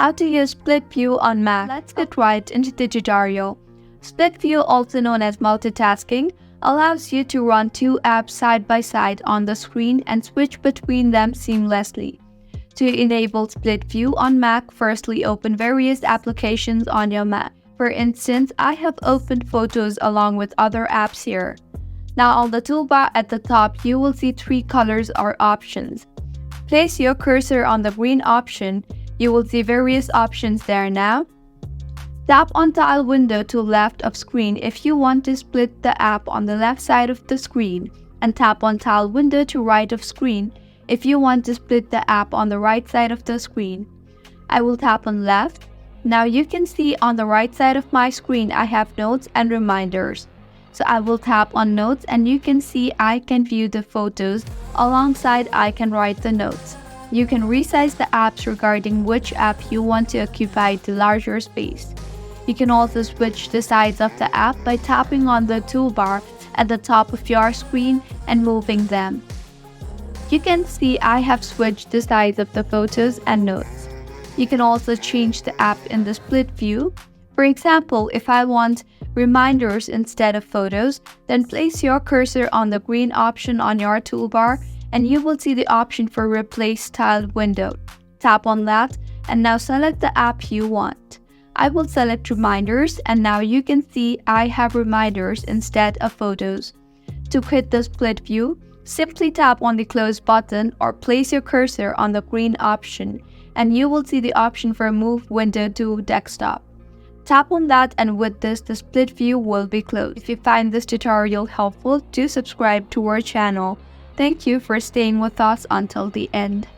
How to use split view on Mac. Let's get right into the tutorial. Split view, also known as multitasking, allows you to run two apps side by side on the screen and switch between them seamlessly. To enable split view on Mac, firstly open various applications on your Mac. For instance, I have opened Photos along with other apps here. Now on the toolbar at the top, you will see three colors or options. Place your cursor on the green option. You will see various options there now. Tap on tile window to left of screen if you want to split the app on the left side of the screen, and tap on tile window to right of screen if you want to split the app on the right side of the screen. I will tap on left. Now you can see on the right side of my screen I have notes and reminders. So I will tap on notes and you can see I can view the photos alongside I can write the notes. You can resize the apps regarding which app you want to occupy the larger space. You can also switch the size of the app by tapping on the toolbar at the top of your screen and moving them. You can see I have switched the size of the photos and notes. You can also change the app in the split view. For example, if I want reminders instead of photos, then place your cursor on the green option on your toolbar and you will see the option for Replace Tiled Window. Tap on that and now select the app you want. I will select Reminders and now you can see I have reminders instead of photos. To quit the split view, simply tap on the Close button or place your cursor on the green option and you will see the option for Move Window to Desktop. Tap on that and with this, the split view will be closed. If you find this tutorial helpful, do subscribe to our channel. Thank you for staying with us until the end.